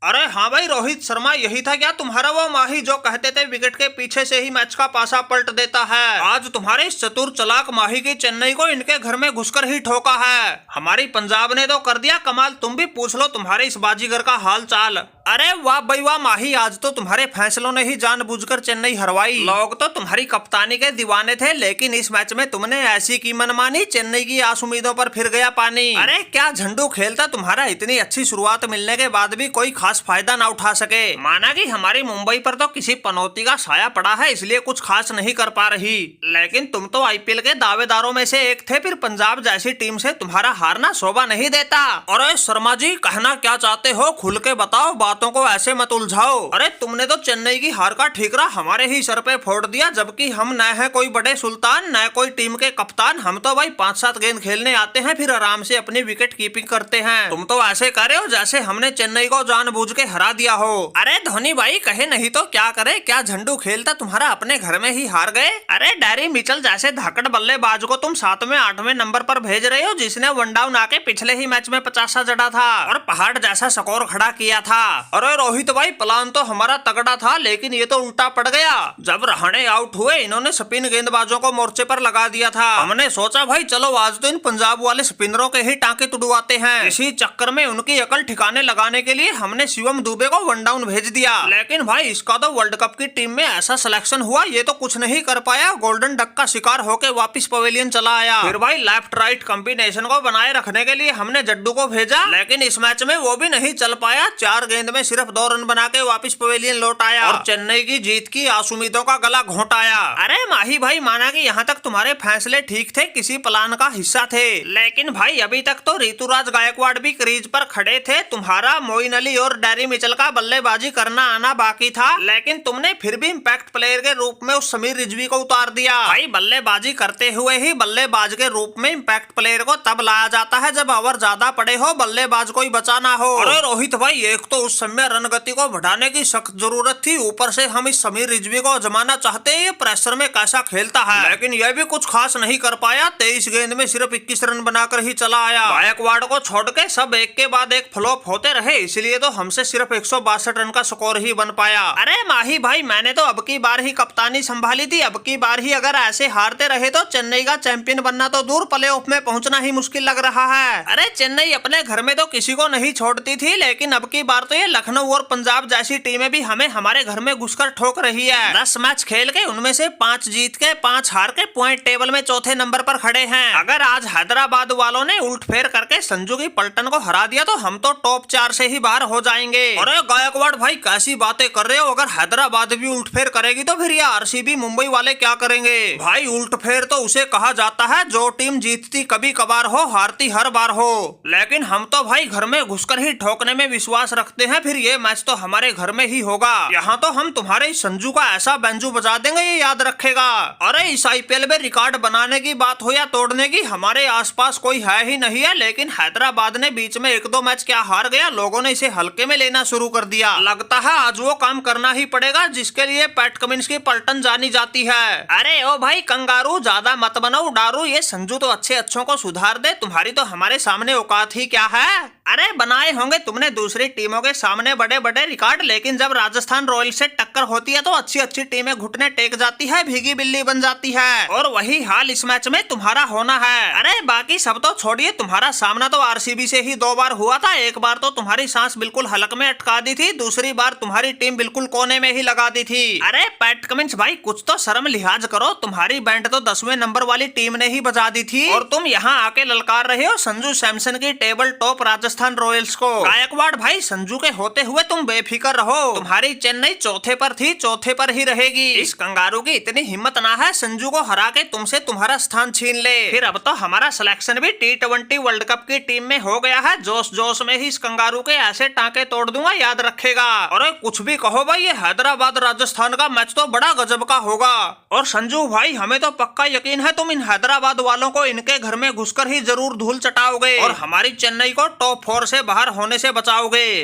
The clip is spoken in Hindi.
अरे हाँ भाई रोहित शर्मा, यही था क्या तुम्हारा वो माही जो कहते थे विकेट के पीछे से ही मैच का पासा पलट देता है। आज तुम्हारे इस चतुर चालाक माही की चेन्नई को इनके घर में घुसकर ही ठोका है। हमारी पंजाब ने तो कर दिया कमाल। तुम भी पूछ लो तुम्हारे इस बाजीगर का हाल चाल। अरे वाह भाई वाह माही, आज तो तुम्हारे फैसलों ने ही जानबूझकर चेन्नई हरवाई। लोग तो तुम्हारी कप्तानी के दीवाने थे, लेकिन इस मैच में तुमने ऐसी की मनमानी, चेन्नई की आस उम्मीदों पर फिर गया पानी। अरे क्या झंडू खेलता तुम्हारा, इतनी अच्छी शुरुआत मिलने के बाद भी कोई खास फायदा ना उठा सके। माना कि हमारी मुंबई पर तो किसी पनौती का साया पड़ा है, इसलिए कुछ खास नहीं कर पा रही। लेकिन तुम तो आईपीएल के दावेदारों में से एक थे, फिर पंजाब जैसी टीम से तुम्हारा हारना शोभा नहीं देता। अरे शर्मा जी, कहना क्या चाहते हो खुल के बताओ, बातों को ऐसे मत उलझाओ। अरे तुमने तो चेन्नई की हार का ठीकरा हमारे ही सर पे फोड़ दिया, जबकि हम न है कोई बड़े सुल्तान, न कोई टीम के कप्तान। हम तो भाई 5-7 गेंद खेलने आते हैं, फिर आराम से अपनी विकेट कीपिंग करते हैं। तुम तो ऐसे कर रहे हो जैसे हमने चेन्नई को जानबूझ के हरा दिया हो। अरे धोनी भाई कहे नहीं तो क्या करे, क्या झंडू खेलता तुम्हारा, अपने घर में ही हार गए। अरे डैरी मिचल जैसे धाकड़ बल्लेबाज को तुम 7वें 8वें नंबर पर भेज रहे हो, जिसने वन डाउन आके पिछले ही मैच में 50 जड़ा था और पहाड़ जैसा स्कोर खड़ा किया था। अरे रोहित भाई, प्लान तो हमारा तगड़ा था, लेकिन ये तो उल्टा पड़ गया। जब रहाणे आउट हुए, इन्होंने स्पिन गेंदबाजों को मोर्चे पर लगा दिया था। हमने सोचा भाई चलो आज तो इन पंजाब वाले स्पिनरों के ही टांके तुड़वाते हैं। इसी चक्कर में उनकी अकल ठिकाने लगाने के लिए हमने शिवम दुबे को वन डाउन भेज दिया। लेकिन भाई इसका तो वर्ल्ड कप की टीम में ऐसा सिलेक्शन हुआ, ये तो कुछ नहीं कर पाया। गोल्डन डक का शिकार होकर वापिस पवेलियन चला आया। फिर भाई लेफ्ट राइट कॉम्बिनेशन को बनाए रखने के लिए हमने जड्डू को भेजा, लेकिन इस मैच में वो भी नहीं चल पाया। 4 गेंद में सिर्फ 2 रन बना के वापिस पवेलियन लौट आया और चेन्नई की जीत की आस उम्मीदों का गला घोंटाया। अरे माही भाई, माना कि यहाँ तक तुम्हारे फैसले ठीक थे, किसी प्लान का हिस्सा थे, लेकिन भाई अभी तक तो ऋतुराज गायकवाड़ भी क्रीज पर खड़े थे। तुम्हारा मोइन अली और डैरी मिचेल का बल्लेबाजी करना आना बाकी था, लेकिन तुमने फिर भी इम्पैक्ट प्लेयर के रूप में उस समीर रिजवी को उतार दिया। भाई बल्लेबाजी करते हुए ही बल्लेबाज के रूप में इम्पैक्ट प्लेयर को तब लाया जाता है जब ओवर ज्यादा पड़े हो, बल्लेबाज कोई बचा ना हो। अरे रोहित भाई, एक तो उस समय रन गति को बढ़ाने की सख्त जरूरत थी, ऊपर से हम इस समीर रिजवी को जमाना चाहते हैं, ये प्रेशर में कैसा खेलता है, लेकिन यह भी कुछ खास नहीं कर पाया। 23 गेंद में सिर्फ 21 रन बनाकर ही चला आया। गायकवाड़ को छोड़ के सब एक के बाद एक फ्लॉप होते रहे, इसलिए तो हमसे सिर्फ 162 रन का स्कोर ही बन पाया। अरे माही भाई, मैंने तो अब की बार ही कप्तानी संभाली थी, अब की बार ही अगर ऐसे हारते रहे तो चेन्नई का चैंपियन बनना तो दूर, प्लेऑफ में पहुंचना ही मुश्किल लग रहा है। अरे चेन्नई अपने घर में तो किसी को नहीं छोड़ती थी, लेकिन अब की बार तो ये लखनऊ और पंजाब जैसी टीमें भी हमें हमारे घर में घुसकर ठोक रही है। 10 मैच खेल के उनमें से 5 जीत के 5 हार के पॉइंट टेबल में चौथे नंबर पर खड़े हैं। अगर आज हैदराबाद वालों ने उल्टफेर करके संजू की पलटन को हरा दिया तो हम तो टॉप 4 से ही बाहर हो जाएंगे। अरे गायकवाड़ भाई, कैसी बातें कर रहे हो, अगर हैदराबाद भी उल्टफेर करेगी तो फिर ये आरसीबी मुंबई वाले क्या करेंगे। भाई उल्टफेर तो उसे कहा जाता है जो टीम जीतती कभी कभार हो, हारती हर बार हो, लेकिन हम तो भाई घर में घुसकर ही ठोकने में विश्वास रखते हैं। फिर ये मैच तो हमारे घर में ही होगा। यहाँ तो हम तुम्हारे संजू का ऐसा बैंजू बजा देंगे, ये याद रखेगा। अरे इस आईपीएल में रिकॉर्ड बनाने की बात हो या तोड़ने की, हमारे आसपास कोई है ही नहीं है, लेकिन हैदराबाद ने बीच में 1-2 मैच क्या हार गया, लोगों ने इसे हल्के में लेना शुरू कर दिया। लगता है आज वो काम करना ही पड़ेगा जिसके लिए पैट कमिंस की पलटन जानी जाती है। अरे ओ भाई कंगारू, ज्यादा मत बनो उडारू, ये संजू तो अच्छों को सुधार दे, तुम्हारी तो हमारे सामने औकात ही क्या है। अरे बनाए होंगे तुमने दूसरी टीमों के सामने बड़े बड़े रिकॉर्ड, लेकिन जब राजस्थान रॉयल्स से टक्कर होती है तो अच्छी टीमें घुटने टेक जाती है, भीगी बिल्ली बन जाती है, और वही हाल इस मैच में तुम्हारा होना है। अरे बाकी सब तो छोड़िए, तुम्हारा सामना तो आरसीबी से ही 2 बार हुआ था। एक बार तो तुम्हारी सांस बिल्कुल हलक में अटका दी थी, दूसरी बार तुम्हारी टीम बिल्कुल कोने में ही लगा दी थी। अरे पैट कमिंस भाई, कुछ तो शर्म लिहाज करो, तुम्हारी बैंड तो 10वें नंबर वाली टीम ने ही बजा दी थी, और तुम यहाँ आके ललकार रहे हो संजू सैमसन की टेबल टॉप राजस्थान रॉयल्स को। गायकवाड़ भाई, संजू के होते हुए तुम बेफिक्र रहो, तुम्हारी चेन्नई चौथे पर थी, चौथे पर ही रहेगी। इस कंगारू की इतनी हिम्मत ना है संजू को हरा के तुमसे तुम्हारा स्थान छीन ले। फिर अब तो हमारा सिलेक्शन भी T20 वर्ल्ड कप की टीम में हो गया है, जोश जोश में ही इस कंगारू के ऐसे टांके तोड़ दूंगा, याद रखेगा। और कुछ भी कहो भाई, ये हैदराबाद राजस्थान का मैच तो बड़ा गजब का होगा। और संजू भाई, हमें तो पक्का यकीन है तुम इन हैदराबाद वालों को इनके घर में घुसकर ही जरूर धूल चटाओगे और हमारी चेन्नई को टॉप 4 से बाहर होने से बचाओगे।